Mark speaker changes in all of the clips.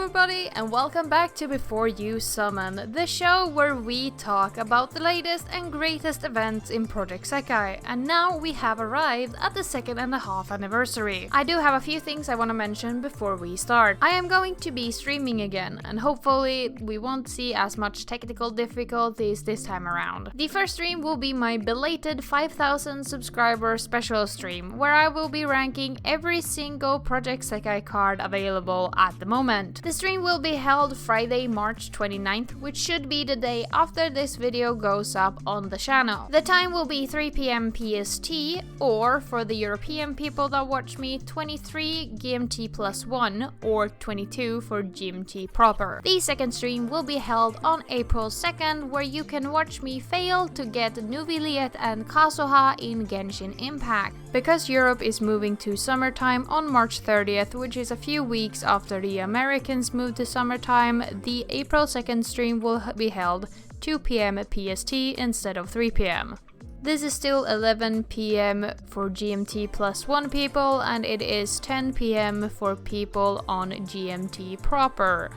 Speaker 1: everybody, and welcome back to Before You Summon, the show where we talk about the latest and greatest events in Project Sekai, and now we have arrived at the 2.5 anniversary. I do have a few things I want to mention before we start. I am going to be streaming again, and hopefully we won't see as much technical difficulties this time around. The first stream will be my belated 5,000 subscriber special stream, where I will be ranking every single Project Sekai card available at the moment. The stream will be held Friday, March 29th, which should be the day after this video goes up on the channel. The time will be 3 PM PST, or for the European people that watch me, 23 GMT plus 1 or 22 for GMT proper. The second stream will be held on April 2nd, where you can watch me fail to get Nubiliet and Kazuha in Genshin Impact. Because Europe is moving to summertime on March 30th, which is a few weeks after the Americans moved to summertime, the April 2nd stream will be held 2 PM PST instead of 3 PM. This is still 11 PM for GMT plus 1 people, and it is 10 PM for people on GMT proper.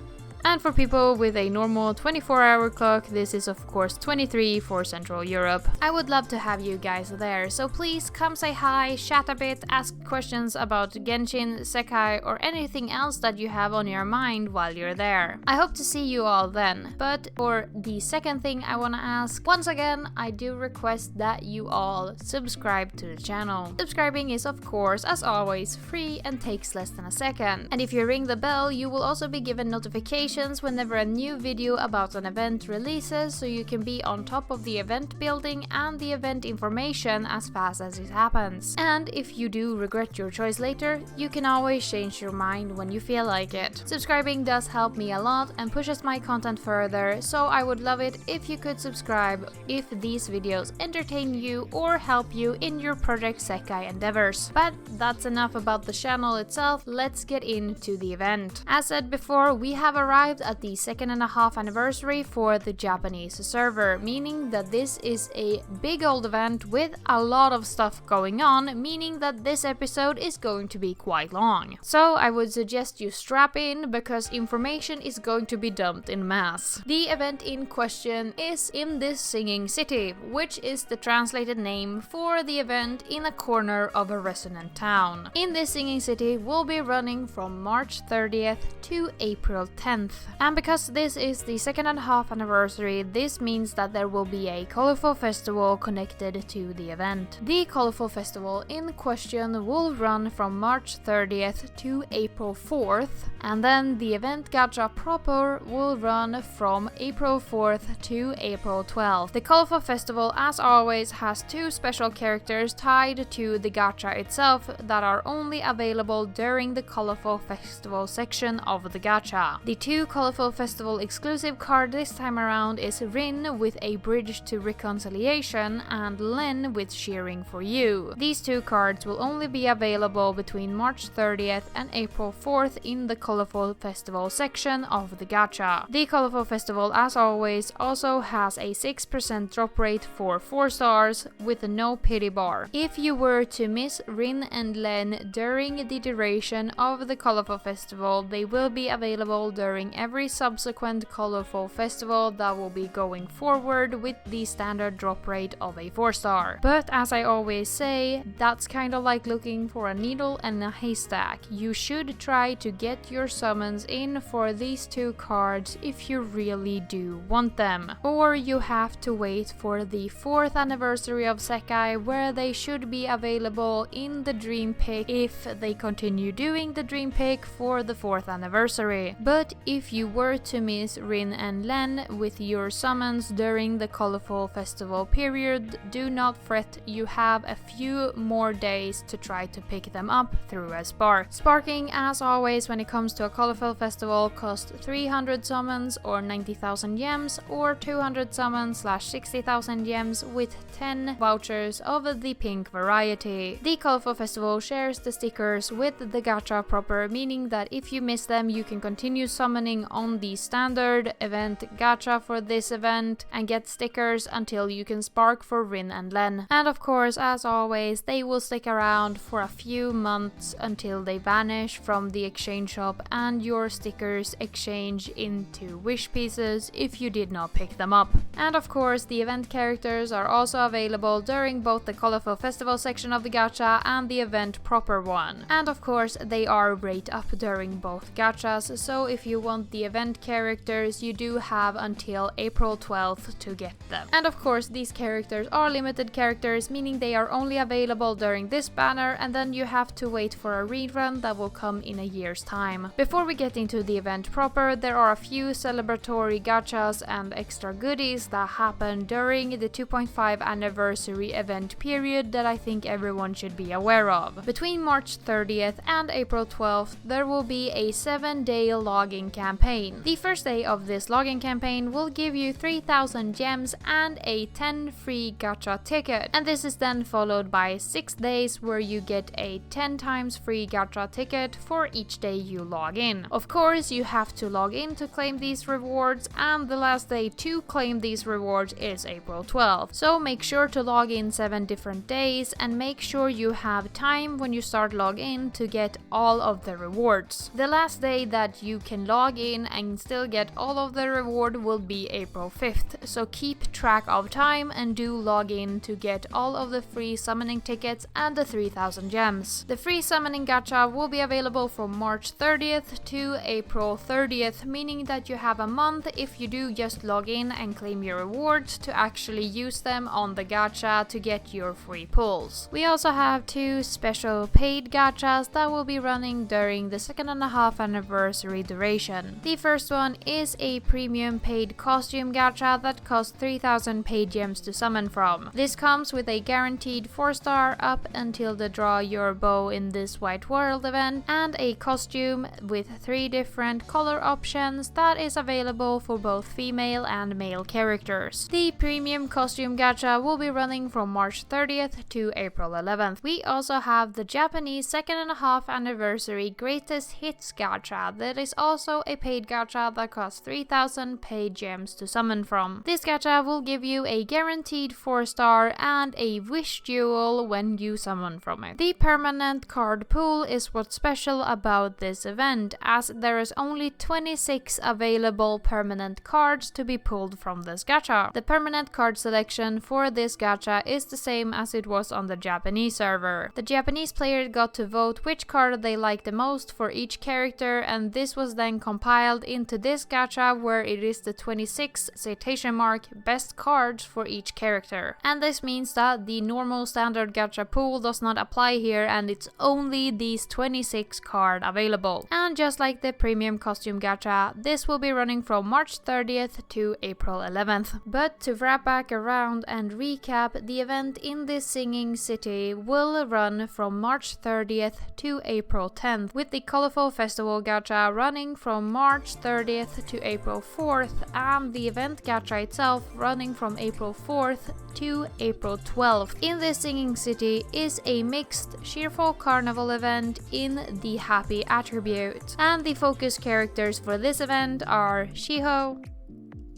Speaker 1: And for people with a normal 24-hour clock, this is of course 23 for Central Europe. I would love to have you guys there, so please come say hi, chat a bit, ask questions about Genshin, Sekai, or anything else that you have on your mind while you're there. I hope to see you all then. But for the second thing I want to ask, once again, I do request that you all subscribe to the channel. Subscribing is of course, as always, free and takes less than a second. And if you ring the bell, you will also be given notifications whenever a new video about an event releases, so you can be on top of the event building and the event information as fast as it happens. And if you do regret your choice later, you can always change your mind when you feel like it. Subscribing does help me a lot and pushes my content further, so I would love it if you could subscribe if these videos entertain you or help you in your Project Sekai endeavors. But that's enough about the channel itself, let's get into the event. As said before, we have arrived at the 2.5 anniversary for the Japanese server, meaning that this is a big old event with a lot of stuff going on, meaning that this episode is going to be quite long. So I would suggest you strap in, because information is going to be dumped in mass. The event in question is in this singing city, which is the translated name for the event in a corner of a resonant town. In this singing city will be running from March 30th to April 10th. And because this is the 2.5 anniversary, this means that there will be a colorful festival connected to the event. The colorful festival in question will run from March 30th to April 4th, and then the event Gacha proper will run from April 4th to April 12th. The colorful festival, as always, has 2 special characters tied to the Gacha itself that are only available during the colorful festival section of the Gacha. The 2 colorful festival exclusive card this time around is Rin with a Bridge to Reconciliation and Len with Cheering for You. These 2 cards will only be available between March 30th and April 4th in the colorful festival section of the Gacha. The colorful festival, as always, also has a 6% drop rate for 4 stars with no pity bar. If you were to miss Rin and Len during the duration of the colorful festival, they will be available during every subsequent colorful festival that will be going forward with the standard drop rate of a 4-star. But as I always say, that's kinda like looking for a needle in a haystack. You should try to get your summons in for these 2 cards if you really do want them. Or you have to wait for the 4th anniversary of Sekai, where they should be available in the Dream Pick if they continue doing the Dream Pick for the 4th anniversary. But if you were to miss Rin and Len with your summons during the colorful festival period, do not fret, you have a few more days to try to pick them up through a spark. Sparking, as always, when it comes to a colorful festival, costs 300 summons or 90,000 gems, or 200 summons / 60,000 gems with 10 vouchers of the pink variety. The colorful festival shares the stickers with the Gacha proper, meaning that if you miss them, you can continue summoning running on the standard event gacha for this event and get stickers until you can spark for Rin and Len. And of course, as always, they will stick around for a few months until they vanish from the exchange shop and your stickers exchange into wish pieces if you did not pick them up. And of course, the event characters are also available during both the colorful festival section of the gacha and the event proper one. And of course, they are rate up during both gachas, so if you want the event characters, you do have until April 12th to get them. And of course, these characters are limited characters, meaning they are only available during this banner, and then you have to wait for a rerun that will come in a year's time. Before we get into the event proper, there are a few celebratory gachas and extra goodies that happen during the 2.5 anniversary event period that I think everyone should be aware of. Between March 30th and April 12th, there will be a 7-day login campaign. The first day of this login campaign will give you 3,000 gems and a 10 free gacha ticket, and this is then followed by 6 days where you get a 10 times free gacha ticket for each day you log in. Of course, you have to log in to claim these rewards, and the last day to claim these rewards is April 12th. So make sure to log in 7 different days and make sure you have time when you start log in to get all of the rewards. The last day that you can log in and still get all of the reward will be April 5th, so keep track of time and do log in to get all of the free summoning tickets and the 3,000 gems. The free summoning gacha will be available from March 30th to April 30th, meaning that you have a month if you do just log in and claim your rewards to actually use them on the gacha to get your free pulls. We also have 2 special paid gachas that will be running during the 2.5 anniversary duration. The first one is a premium paid costume gacha that costs 3,000 paid gems to summon from. This comes with a guaranteed 4-star up until the draw your bow in this White World event, and a costume with 3 different color options that is available for both female and male characters. The premium costume gacha will be running from March 30th to April 11th. We also have the Japanese 2.5 anniversary greatest hits gacha that is also a paid gacha that costs 3,000 paid gems to summon from. This gacha will give you a guaranteed 4-star and a wish jewel when you summon from it. The permanent card pool is what's special about this event, as there is only 26 available permanent cards to be pulled from this gacha. The permanent card selection for this gacha is the same as it was on the Japanese server. The Japanese player got to vote which card they liked the most for each character, and this was then compiled into this gacha where it is the 26 citation mark best cards for each character. And this means that the normal standard gacha pool does not apply here, and it's only these 26 cards available. And just like the premium costume gacha, this will be running from March 30th to April 11th. But to wrap back around and recap, the event in this singing city will run from March 30th to April 10th, with the colorful festival gacha running from March 30th to April 4th, and the event gacha itself running from April 4th to April 12th. In this singing city is a mixed Cheerful Carnival event in the happy attribute, and the focus characters for this event are Shiho,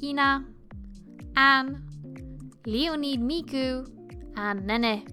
Speaker 1: Hina, Anne, Leonid Miku, and Nene.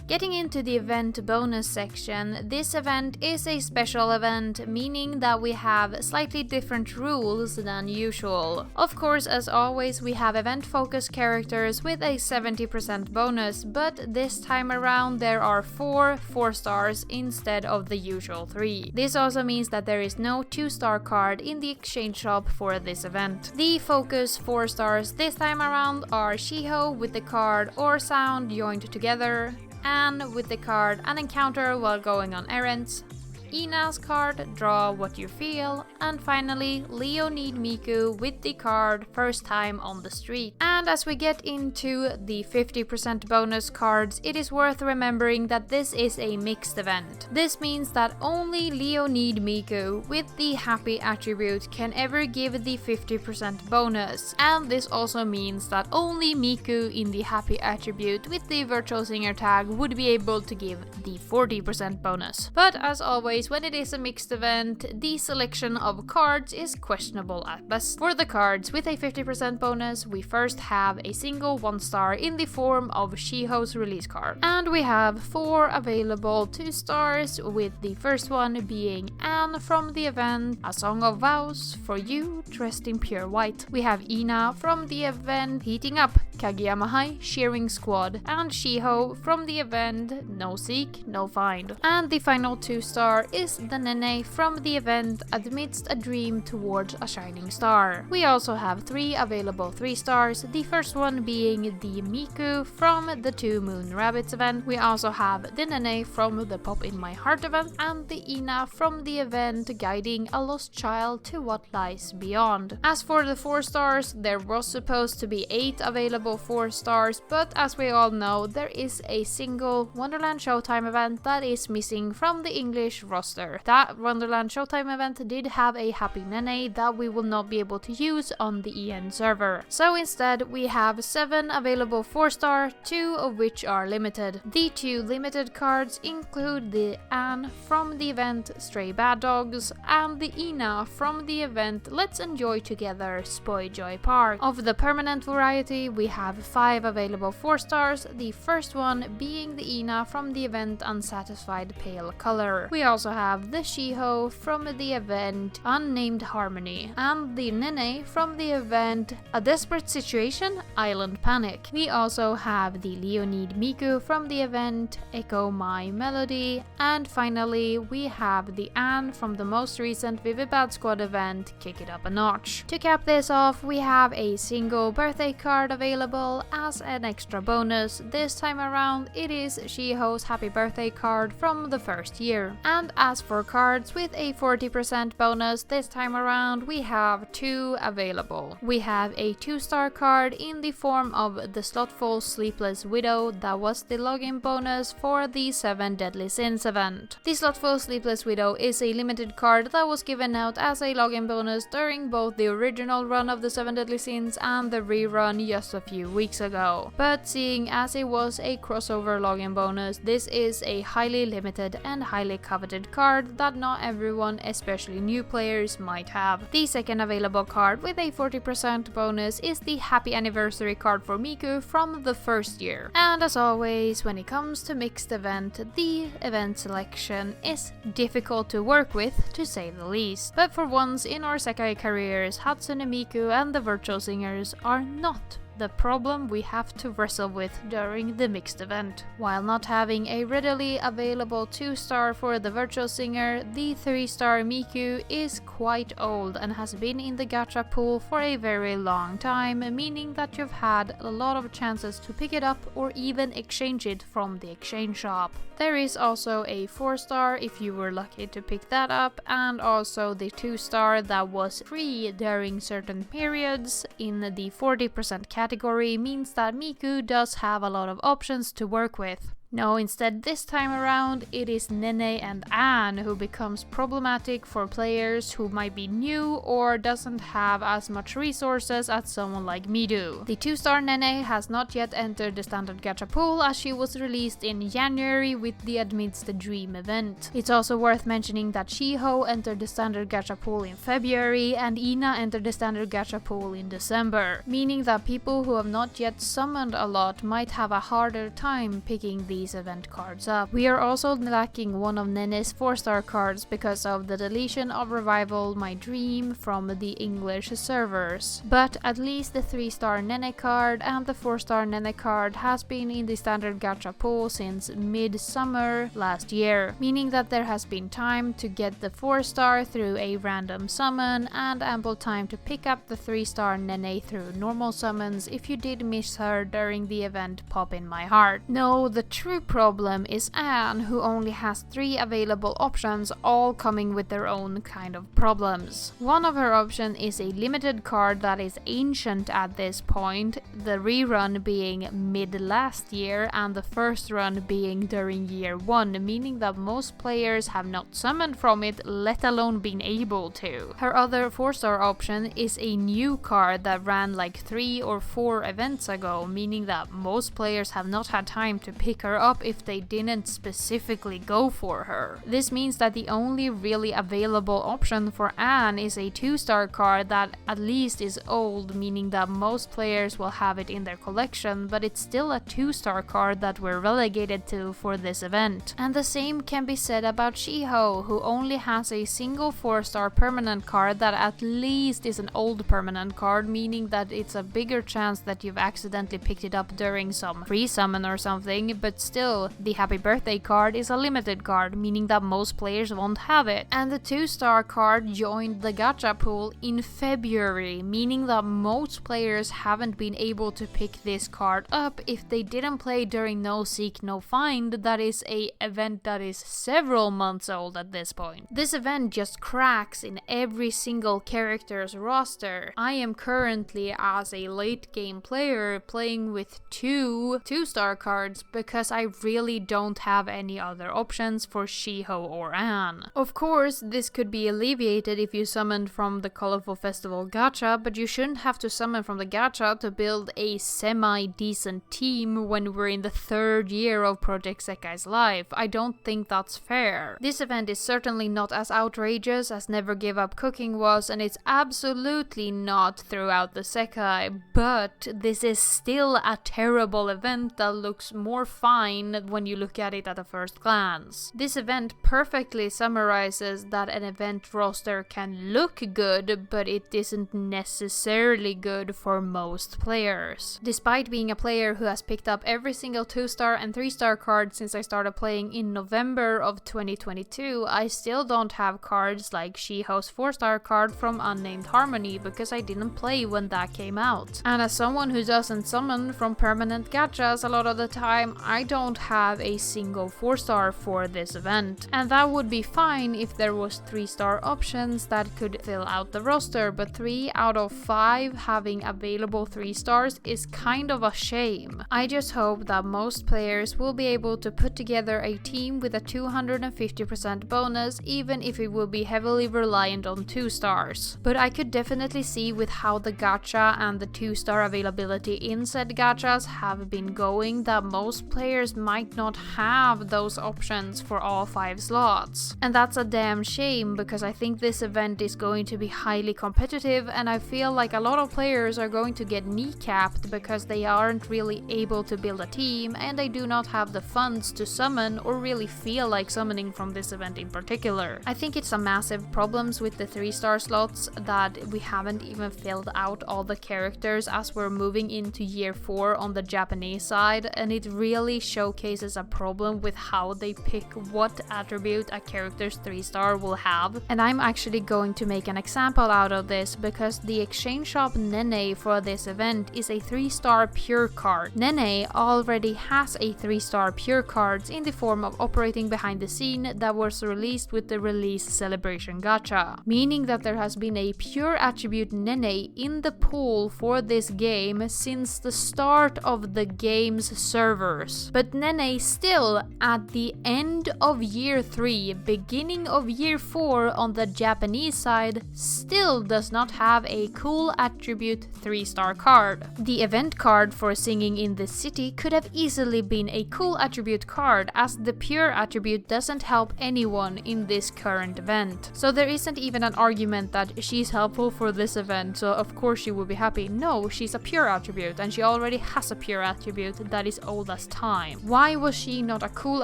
Speaker 1: Getting into the event bonus section, this event is a special event, meaning that we have slightly different rules than usual. Of course, as always, we have event focused characters with a 70% bonus, but this time around there are 4 stars instead of the usual 3. This also means that there is no 2-star card in the exchange shop for this event. The focus 4 stars this time around are Shiho with the card or sound joined together, Anne with the card An Encounter While Going on Errands, Ina's card Draw What You Feel, and finally Leonid Miku with the card First Time on the Street. And as we get into the 50% bonus cards, it is worth remembering that this is a mixed event. This means that only Leonid Miku with the happy attribute can ever give the 50% bonus, and this also means that only Miku in the happy attribute with the virtual singer tag would be able to give the 40% bonus. But as always, always, when it is a mixed event, the selection of cards is questionable at best. For the cards with a 50% bonus, we first have a single 1-star in the form of Shiho's release card. And we have 4 available 2-stars, with the first one being Anne from the event, A Song of Vows, For You, dressed in pure white. We have Ina from the event, Heating Up, Kageyama High, Shearing Squad, and Shiho from the event, No Seek, No Find. And the final 2-star is the Nene from the event, Amidst a Dream Towards a Shining Star. We also have 3 available 3-stars, the first one being the Miku from the 2 Moon Rabbits event. We also have the Nene from the Pop in My Heart event, and the Ina from the event, Guiding a Lost Child to What Lies Beyond. As for the 4-stars, there was supposed to be 8 available 4-stars, but as we all know, there is a single Wonderland Showtime event that is missing from the English roster. That Wonderland Showtime event did have a Happy Nene that we will not be able to use on the EN server. So instead, we have 7 available 4-star, 2 of which are limited. The 2 limited cards include the Anne from the event, Stray Bad Dogs, and the Ina from the event, Let's Enjoy Together, Spoy Joy Park. Of the permanent variety, we have 5 available 4-stars, the first one being the Ina from the event, Unsatisfied Pale Color. We also have the Shiho from the event, Unnamed Harmony, and the Nene from the event, A Desperate Situation, Island Panic. We also have the Leonid Miku from the event, Echo My Melody, and finally we have the Anne from the most recent Vivid Bad Squad event, Kick It Up a Notch. To cap this off, we have a single birthday card available as an extra bonus. This time around, it is Shiho's Happy Birthday card from the first year. And as for cards with a 40% bonus, this time around we have 2 available. We have a 2-star card in the form of the Slothful Sleepless Widow that was the login bonus for the 7 Deadly Sins event. The Slothful Sleepless Widow is a limited card that was given out as a login bonus during both the original run of the 7 Deadly Sins and the rerun just a few weeks ago. But seeing as it was a crossover login bonus, this is a highly limited and highly coveted card that not everyone, especially new players, might have. The second available card with a 40% bonus is the Happy Anniversary card for Miku from the first year. And as always, when it comes to mixed event, the event selection is difficult to work with, to say the least. But for once in our Sekai careers, Hatsune Miku and the Virtual Singers are not the problem we have to wrestle with during the mixed event. While not having a readily available 2-star for the Virtual Singer, the 3-star Miku is quite old and has been in the gacha pool for a very long time, meaning that you've had a lot of chances to pick it up or even exchange it from the exchange shop. There is also a 4-star if you were lucky to pick that up, and also the 2-star that was free during certain periods in the 40% category, means that Miku does have a lot of options to work with. No, instead this time around it is Nene and Anne who becomes problematic for players who might be new or doesn't have as much resources as someone like me do. The 2-star Nene has not yet entered the standard gacha pool as she was released in January with the Amidst the Dream event. It's also worth mentioning that Shiho entered the standard gacha pool in February and Ina entered the standard gacha pool in December, meaning that people who have not yet summoned a lot might have a harder time picking these event cards up. We are also lacking one of Nene's 4-star cards because of the deletion of Revival My Dream from the English servers. But at least the 3-star Nene card and the 4-star Nene card has been in the standard gacha pool since mid-summer last year, meaning that there has been time to get the 4-star through a random summon and ample time to pick up the 3-star Nene through normal summons if you did miss her during the event Pop in My Heart. No, the true problem is Anne, who only has 3 available options, all coming with their own kind of problems. One of her options is a limited card that is ancient at this point, the rerun being mid last year and the first run being during year 1, meaning that most players have not summoned from it, let alone been able to. Her other 4-star option is a new card that ran like 3 or 4 events ago, meaning that most players have not had time to pick her her up if they didn't specifically go for her. This means that the only really available option for Anne is a 2-star card that at least is old, meaning that most players will have it in their collection, but it's still a 2-star card that we're relegated to for this event. And the same can be said about Shiho, who only has a single 4-star permanent card that at least is an old permanent card, meaning that it's a bigger chance that you've accidentally picked it up during some free summon or something, but still, the happy birthday card is a limited card, meaning that most players won't have it. And the 2-star card joined the gacha pool in February, meaning that most players haven't been able to pick this card up if they didn't play during No Seek No Find, that is a event that is several months old at this point. This event just cracks in every single character's roster. I am currently, as a late game player, playing with 2-star cards because I really don't have any other options for Shiho or Anne. Of course, this could be alleviated if you summoned from the Colorful Festival gacha, but you shouldn't have to summon from the gacha to build a semi-decent team when we're in the 3rd year of Project Sekai's life. I don't think that's fair. This event is certainly not as outrageous as Never Give Up Cooking was, and it's absolutely not throughout the Sekai, but this is still a terrible event that looks more fine when you look at it at a first glance. This event perfectly summarizes that an event roster can look good, but it isn't necessarily good for most players. Despite being a player who has picked up every single 2-star and 3-star card since I started playing in November of 2022, I still don't have cards like Shiho's 4-star card from Unnamed Harmony because I didn't play when that came out. And as someone who doesn't summon from permanent gachas a lot of the time, I don't have a single 4-star for this event. And that would be fine if there was 3-star options that could fill out the roster, but 3 out of 5 having available 3 stars is kind of a shame. I just hope that most players will be able to put together a team with a 250% bonus, even if it will be heavily reliant on 2 stars. But I could definitely see with how the gacha and the 2-star availability in said gachas have been going that most players might not have those options for all 5 slots. And that's a damn shame because I think this event is going to be highly competitive, and I feel like a lot of players are going to get kneecapped because they aren't really able to build a team and they do not have the funds to summon or really feel like summoning from this event in particular. I think it's a massive problems with the 3-star slots that we haven't even filled out all the characters as we're moving into year 4 on the Japanese side, and it really showcases a problem with how they pick what attribute a character's 3-star will have. And I'm actually going to make an example out of this because the exchange shop Nene for this event is a 3-star pure card. Nene already has a 3-star pure cards in the form of Operating Behind the Scene that was released with the release celebration gacha, meaning that there has been a pure attribute Nene in the pool for this game since the start of the game's servers. But Nene still, at the end of year 3, beginning of year 4 on the Japanese side, still does not have a cool attribute 3-star card. The event card for Singing in the City could have easily been a cool attribute card, as the pure attribute doesn't help anyone in this current event. So there isn't even an argument that she's helpful for this event, so of course she would be happy. No, she's a pure attribute and she already has a pure attribute that is old as time. Why was she not a cool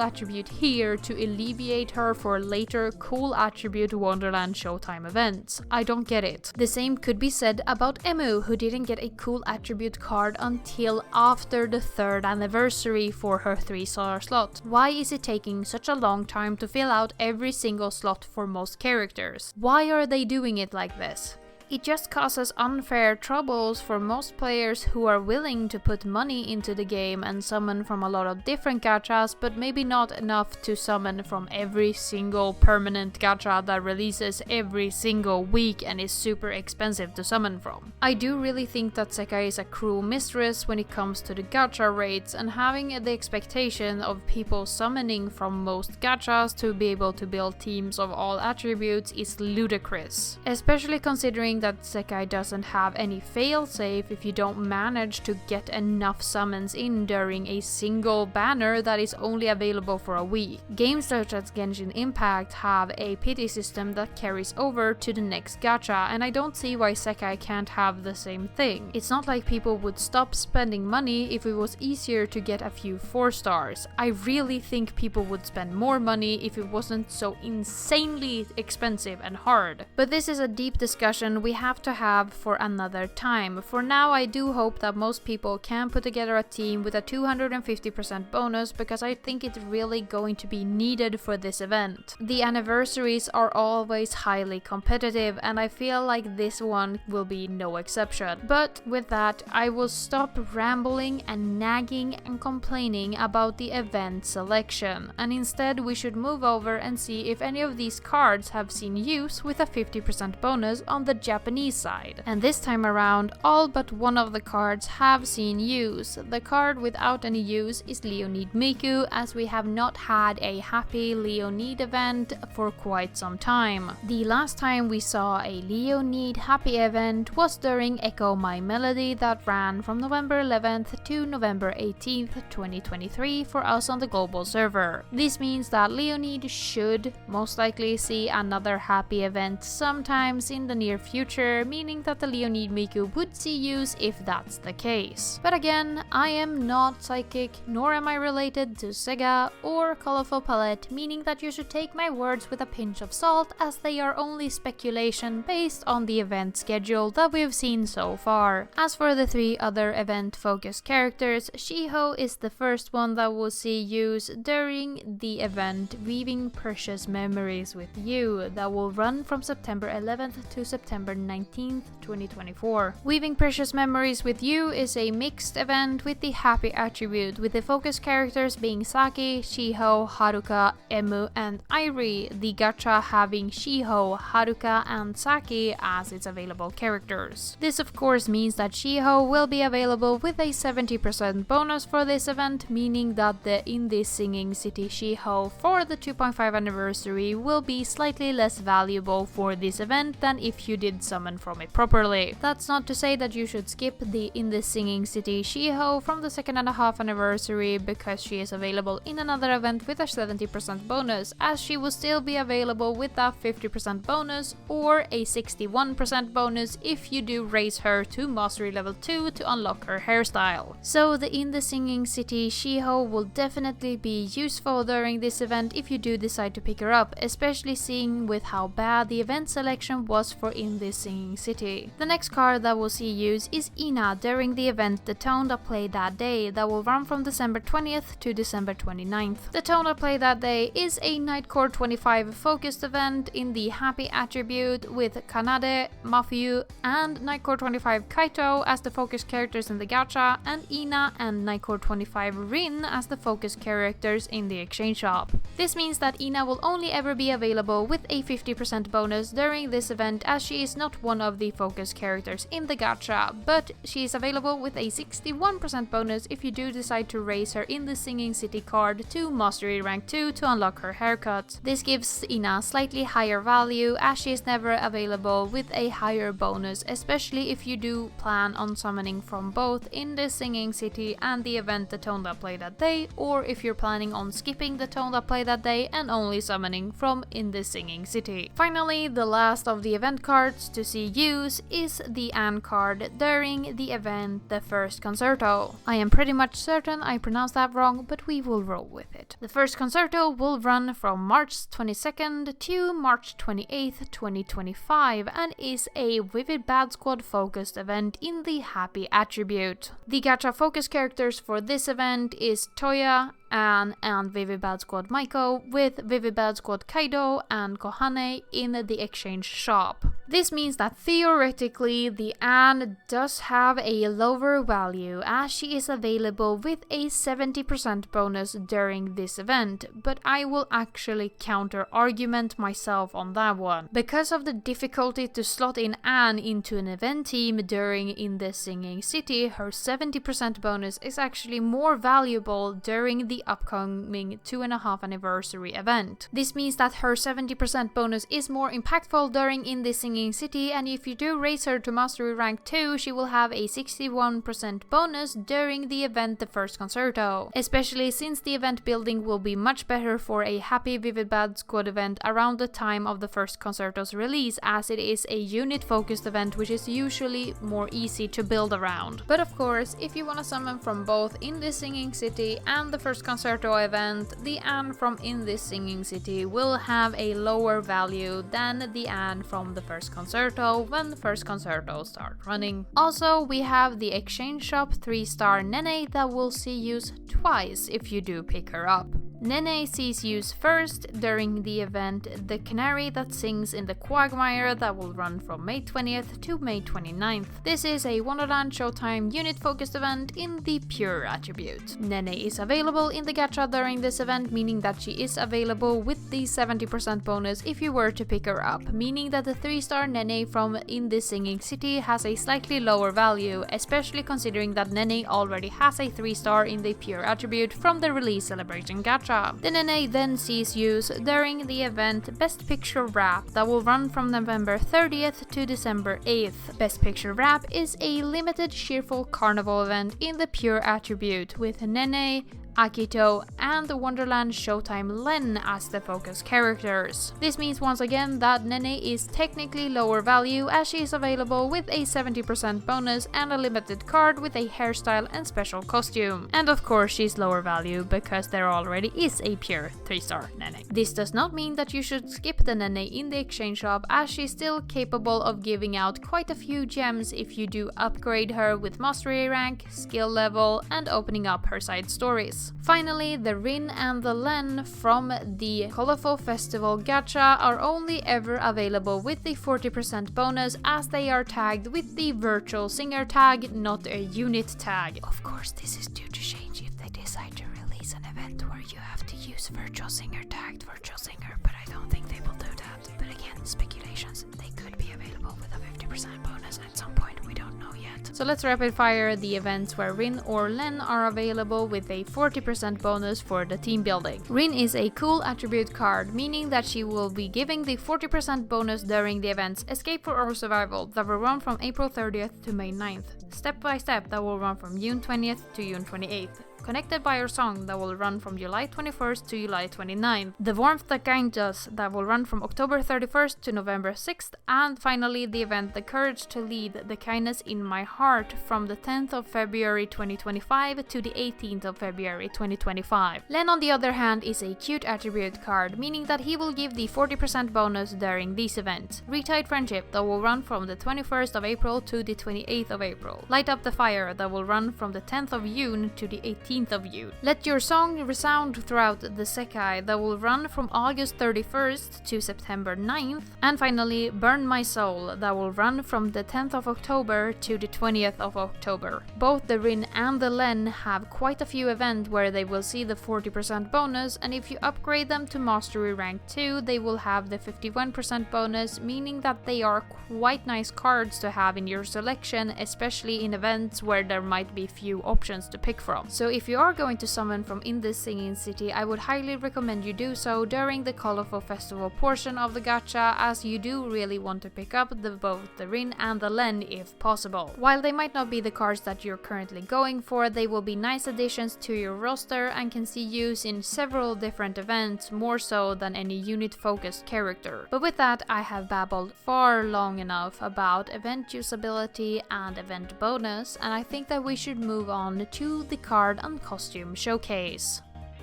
Speaker 1: attribute here to alleviate her for later cool attribute Wonderland Showtime events? I don't get it. The same could be said about Emu, who didn't get a cool attribute card until after the 3rd anniversary for her 3-star slot. Why is it taking such a long time to fill out every single slot for most characters? Why are they doing it like this? It just causes unfair troubles for most players who are willing to put money into the game and summon from a lot of different gachas, but maybe not enough to summon from every single permanent gacha that releases every single week and is super expensive to summon from. I do really think that Sekai is a cruel mistress when it comes to the gacha rates, and having the expectation of people summoning from most gachas to be able to build teams of all attributes is ludicrous, especially considering that Sekai doesn't have any failsafe if you don't manage to get enough summons in during a single banner that is only available for a week. Games such as Genshin Impact have a pity system that carries over to the next gacha, and I don't see why Sekai can't have the same thing. It's not like people would stop spending money if it was easier to get a few 4 stars. I really think people would spend more money if it wasn't so insanely expensive and hard. But this is a deep discussion we have to have for another time. For now, I do hope that most people can put together a team with a 250% bonus, because I think it's really going to be needed for this event. The anniversaries are always highly competitive, and I feel like this one will be no exception. But with that, I will stop rambling and nagging and complaining about the event selection, and instead we should move over and see if any of these cards have seen use with a 50% bonus on the Japanese side. And this time around, all but one of the cards have seen use. The card without any use is Leonid Miku, as we have not had a happy Leonid event for quite some time. The last time we saw a Leonid happy event was during Echo My Melody that ran from November 11th to November 18th, 2023 for us on the global server. This means that Leonid should most likely see another happy event sometimes in the near future, meaning that the Leonid Miku would see use if that's the case. But again, I am not psychic, nor am I related to Sega or Colorful Palette, meaning that you should take my words with a pinch of salt, as they are only speculation based on the event schedule that we've seen so far. As for the 3 other event-focused characters, Shiho is the first one that will see use during the event Weaving Precious Memories with You, that will run from September 11th to September 19th, 2024. Weaving Precious Memories with You is a mixed event with the happy attribute, with the focus characters being Saki, Shiho, Haruka, Emu, and Airi, the gacha having Shiho, Haruka, and Saki as its available characters. This of course means that Shiho will be available with a 70% bonus for this event, meaning that the In This Singing City Shiho for the 2.5 anniversary will be slightly less valuable for this event than if you did summon from it properly. That's not to say that you should skip the In This Singing City Shiho from the 2.5 anniversary, because she is available in another event with a 70% bonus, as she will still be available with a 50% bonus or a 61% bonus if you do raise her to Mastery level 2 to unlock her hairstyle. So the In the Singing City Shiho will definitely be useful during this event if you do decide to pick her up, especially seeing with how bad the event selection was for In This Singing City. The next card that will see use is Ina during the event The Tone That Play That Day, that will run from December 20th to December 29th. The Tone That Play That Day is a Nightcore 25 focused event in the happy attribute with Kanade, Mafyu, and Nightcore 25 Kaito as the focus characters in the gacha, and Ina and Nightcore 25 Rin as the focus characters in the exchange shop. This means that Ina will only ever be available with a 50% bonus during this event, as she is not one of the focus characters in the gacha, but she is available with a 61% bonus if you do decide to raise her In the Singing City card to Mastery rank 2 to unlock her haircut. This gives Ina slightly higher value, as she is never available with a higher bonus, especially if you do plan on summoning from both In the Singing City and the event The Tone That Play That Day, or if you're planning on skipping The Tone That Play That Day and only summoning from In the Singing City. Finally, the last of the event cards to see use is the Anne card during the event The First Concerto. I am pretty much certain I pronounced that wrong, but we will roll with it. The First Concerto will run from March 22nd to March 28th, 2025, and is a Vivid Bad Squad focused event in the happy attribute. The gacha focus characters for this event is Toya, Anne, and Vivid Bad Squad Maiko, with Vivid Bad Squad Kaido and Kohane in the exchange shop. This means that theoretically the Anne does have a lower value, as she is available with a 70% bonus during this event, but I will actually counter argument myself on that one. Because of the difficulty to slot in Anne into an event team during In the Singing City, her 70% bonus is actually more valuable during the upcoming 2.5 anniversary event. This means that her 70% bonus is more impactful during In the Singing Singing City, and if you do raise her to Mastery Rank 2, she will have a 61% bonus during the event The First Concerto, especially since the event building will be much better for a Happy Vivid Bad Squad event around the time of The First Concerto's release, as it is a unit-focused event which is usually more easy to build around. But of course, if you want to summon from both In This Singing City and the First Concerto event, the Anne from In This Singing City will have a lower value than the Anne from the First Concerto when the First Concerto start running. Also, we have the Exchange Shop 3-star Nene that will see use twice if you do pick her up. Nene sees use first during the event The Canary That Sings in the Quagmire that will run from May 20th to May 29th. This is a Wonderland Showtime unit-focused event in the Pure attribute. Nene is available in the gacha during this event, meaning that she is available with the 70% bonus if you were to pick her up, meaning that the 3-star Nene from In This Singing City has a slightly lower value, especially considering that Nene already has a 3-star in the Pure attribute from the release celebration gacha. The Nene then sees use during the event Best Picture Wrap that will run from November 30th to December 8th. Best Picture Wrap is a limited Cheerful Carnival event in the Pure attribute with Nene, Akito, and the Wonderland Showtime Len as the focus characters. This means once again that Nene is technically lower value as she is available with a 70% bonus and a limited card with a hairstyle and special costume. And of course she's lower value because there already is a pure 3-star Nene. This does not mean that you should skip the Nene in the exchange shop, as she's still capable of giving out quite a few gems if you do upgrade her with mastery rank, skill level, and opening up her side stories. Finally, the Rin and the Len from the Colorful Festival Gacha are only ever available with the 40% bonus, as they are tagged with the Virtual Singer tag, not a unit tag. Of course, this is due to change if they decide to release an event where you have to use Virtual Singer tagged Virtual Singer, but I don't think they will do that. But again, speculations, they could be available with a 50% bonus at some point, we don't know yet. So let's rapid fire the events where Rin or Len are available with a 40% bonus for the team building. Rin is a cool attribute card, meaning that she will be giving the 40% bonus during the events Escape for or Survival that will run from April 30th to May 9th. Step by Step that will run from June 20th to June 28th. Connected by Your Song that will run from July 21st to July 29th. The Warmth That GACHAS that will run from October 31st to November 6th. And finally the event The Courage to Lead, The Kindness in My Heart from the 10th of February 2025 to the 18th of February 2025. Len on the other hand is a cute attribute card, meaning that he will give the 40% bonus during these events. Retied Friendship that will run from the 21st of April to the 28th of April. Light Up the Fire that will run from the 10th of June to the 18th of June. Let Your Song Resound Throughout the Sekai that will run from August 31st to September 9th. And finally Burn My Soul that will run from the 10th of October to the 20th of October. Both the Rin and the Len have quite a few events where they will see the 40% bonus, and if you upgrade them to Mastery Rank 2 they will have the 51% bonus, meaning that they are quite nice cards to have in your selection, especially in events where there might be few options to pick from. So if you are going to summon from In This Singing City, I would highly recommend you do so during the Colorful Festival portion of the gacha, as you do really want to pick up both the Rin and the Len if possible. While they might not be the cards that you're currently going for, they will be nice additions to your roster and can see use in several different events, more so than any unit-focused character. But with that, I have babbled far long enough about event usability and event bonus, and I think that we should move on to the card and costume showcase.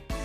Speaker 2: Hey,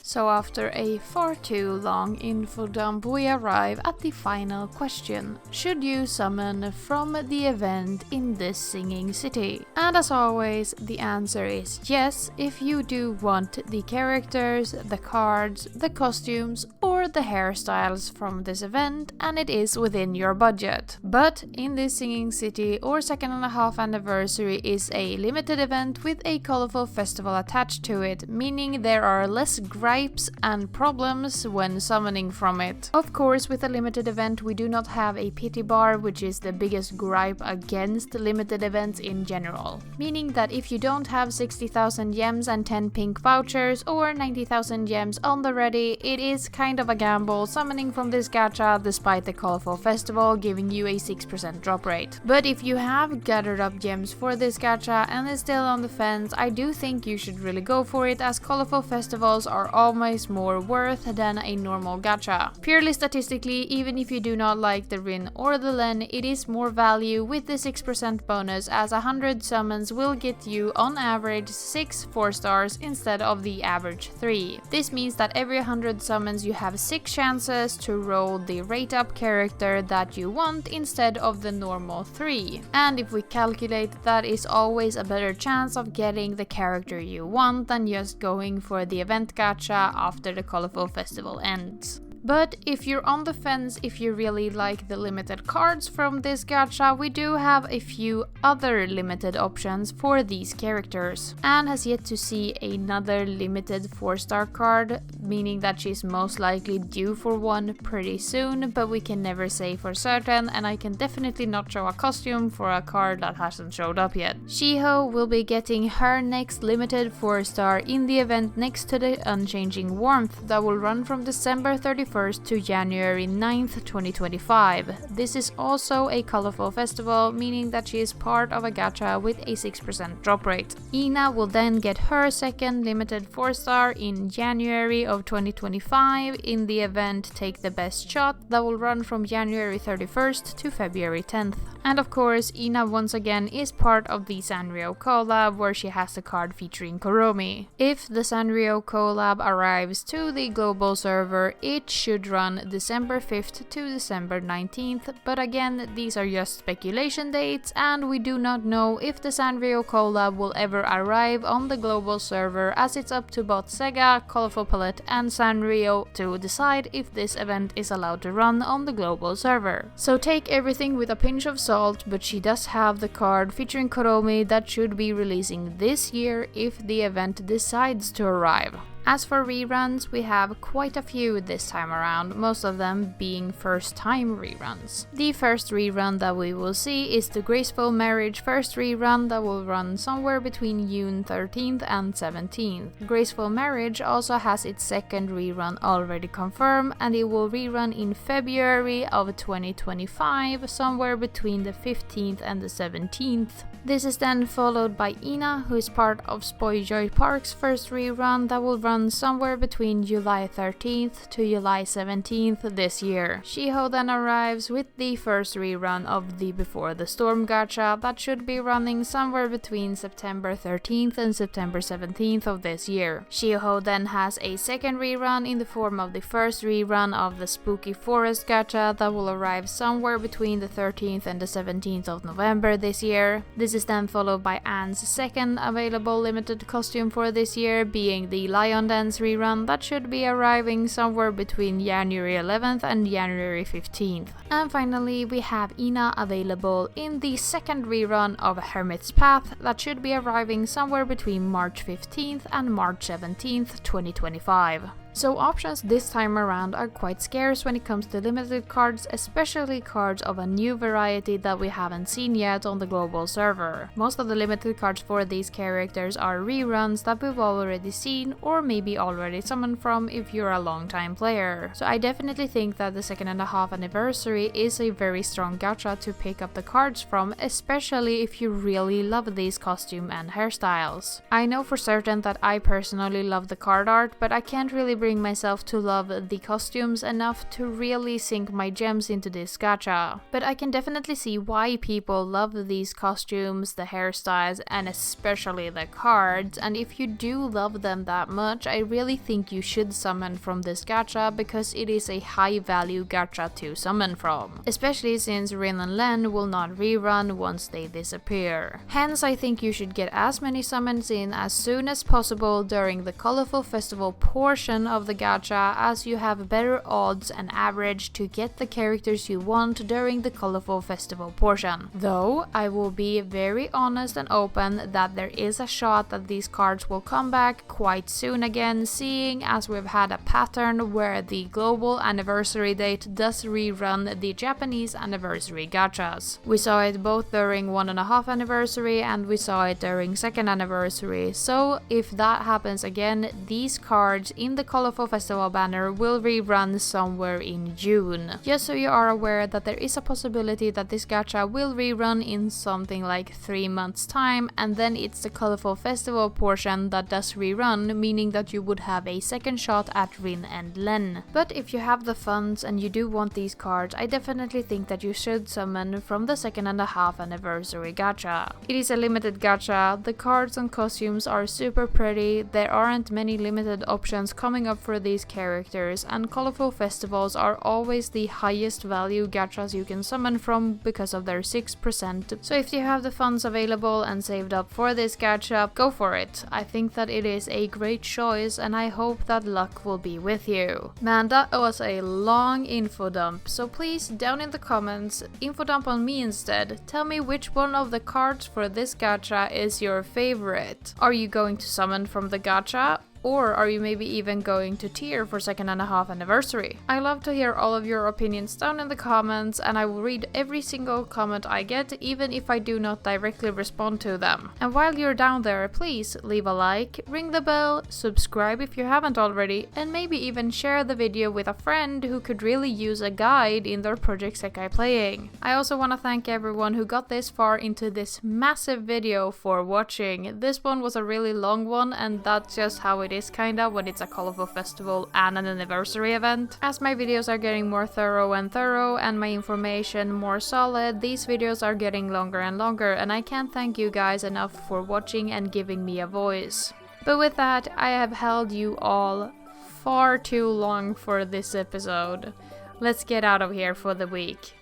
Speaker 1: So after a far too long info dump, we arrive at the final question. Should you summon from the event in this singing city? And as always, the answer is yes if you do want the characters, the cards, the costumes or the hairstyles from this event and it is within your budget. But in this singing city or 2.5 anniversary is a limited event with a colorful festival attached to it, meaning there are less gripes and problems when summoning from it. Of course, with a limited event we do not have a pity bar, which is the biggest gripe against limited events in general. Meaning that if you don't have 60,000 gems and 10 pink vouchers or 90,000 gems on the ready, it is kind of a gamble summoning from this gacha despite the colorful festival giving you a 6% drop rate. But if you have gathered up gems for this gacha and is still on the fence, I do think you should really go for it, as colorful festivals are always more worth than a normal gacha. Purely statistically, even if you do not like the Rin or the Len, it is more value with the 6% bonus, as 100 summons will get you on average 6 4 stars instead of the average 3. This means that every 100 summons you have 6 chances to roll the rate up character that you want instead of the normal 3. And if we calculate, that is always a better chance of getting the character you want than just going for the event gacha after the colorful festival ends. But if you're on the fence, if you really like the limited cards from this gacha, we do have a few other limited options for these characters. Anne has yet to see another limited 4-star card, meaning that she's most likely due for one pretty soon, but we can never say for certain, and I can definitely not show a costume for a card that hasn't showed up yet. Shiho will be getting her next limited 4-star in the event next to the Unchanging Warmth that will run from December 31st to January 9th, 2025. This is also a colorful festival, meaning that she is part of a gacha with a 6% drop rate. Ina will then get her second limited 4-star in January of 2025 in the event Take the Best Shot that will run from January 31st to February 10th. And of course, Ina once again is part of the Sanrio collab where she has a card featuring Kuromi. If the Sanrio collab arrives to the global server, it should run December 5th to December 19th, but again, these are just speculation dates and we do not know if the Sanrio collab will ever arrive on the global server, as it's up to both Sega, Colorful Palette and Sanrio to decide if this event is allowed to run on the global server. So take everything with a pinch of salt, but she does have the card featuring Kuromi that should be releasing this year if the event decides to arrive. As for reruns, we have quite a few this time around, most of them being first time reruns. The first rerun that we will see is the Graceful Marriage first rerun that will run somewhere between June 13th and 17th. Graceful Marriage also has its second rerun already confirmed, and it will rerun in February of 2025, somewhere between the 15th and the 17th. This is then followed by Ina, who is part of Spoy Joy Park's first rerun that will run somewhere between July 13th to July 17th this year. Shiho then arrives with the first rerun of the Before the Storm gacha that should be running somewhere between September 13th and September 17th of this year. Shiho then has a second rerun in the form of the first rerun of the Spooky Forest gacha that will arrive somewhere between the 13th and the 17th of November this year. This is then followed by Anne's second available limited costume for this year, being the Lion Dance rerun that should be arriving somewhere between January 11th and January 15th. And finally, we have Ina available in the second rerun of Hermit's Path that should be arriving somewhere between March 15th and March 17th, 2025. So options this time around are quite scarce when it comes to limited cards, especially cards of a new variety that we haven't seen yet on the global server. Most of the limited cards for these characters are reruns that we've already seen or maybe already summoned from if you're a long-time player. So I definitely think that the 2.5 anniversary is a very strong gacha to pick up the cards from, especially if you really love these costume and hairstyles. I know for certain that I personally love the card art, but I can't really bring bring myself to love the costumes enough to really sink my gems into this gacha. But I can definitely see why people love these costumes, the hairstyles, and especially the cards, and if you do love them that much, I really think you should summon from this gacha because it is a high value gacha to summon from, especially since Rin and Len will not rerun once they disappear. Hence, I think you should get as many summons in as soon as possible during the colorful festival portion of the gacha, as you have better odds and average to get the characters you want during the colorful festival portion. Though, I will be very honest and open that there is a shot that these cards will come back quite soon again, seeing as we've had a pattern where the global anniversary date does rerun the Japanese anniversary gachas. We saw it both during 1.5 anniversary and we saw it during 2nd anniversary, so if that happens again, these cards in the colorful festival banner will rerun somewhere in June. Just so you are aware that there is a possibility that this gacha will rerun in something like 3 months time, and then it's the colorful festival portion that does rerun, meaning that you would have a second shot at Rin and Len. But if you have the funds and you do want these cards, I definitely think that you should summon from the 2.5 anniversary gacha. It is a limited gacha, the cards and costumes are super pretty, there aren't many limited options coming up for these characters, and colorful festivals are always the highest value gachas you can summon from because of their 6%. So if you have the funds available and saved up for this gacha, go for it. I think that it is a great choice and I hope that luck will be with you. Man, that was a long info dump, so please down in the comments, info dump on me instead. Tell me which one of the cards for this gacha is your favorite. Are you going to summon from the gacha? Or are you maybe even going to tier for 2.5 anniversary? I love to hear all of your opinions down in the comments, and I will read every single comment I get, even if I do not directly respond to them. And while you're down there, please leave a like, ring the bell, subscribe if you haven't already, and maybe even share the video with a friend who could really use a guide in their Project Sekai playing. I also want to thank everyone who got this far into this massive video for watching. This one was a really long one, and that's just how it is kinda when it's a colorful festival and an anniversary event. As my videos are getting more thorough and my information more solid, these videos are getting longer and longer, and I can't thank you guys enough for watching and giving me a voice. But with that, I have held you all far too long for this episode. Let's get out of here for the week.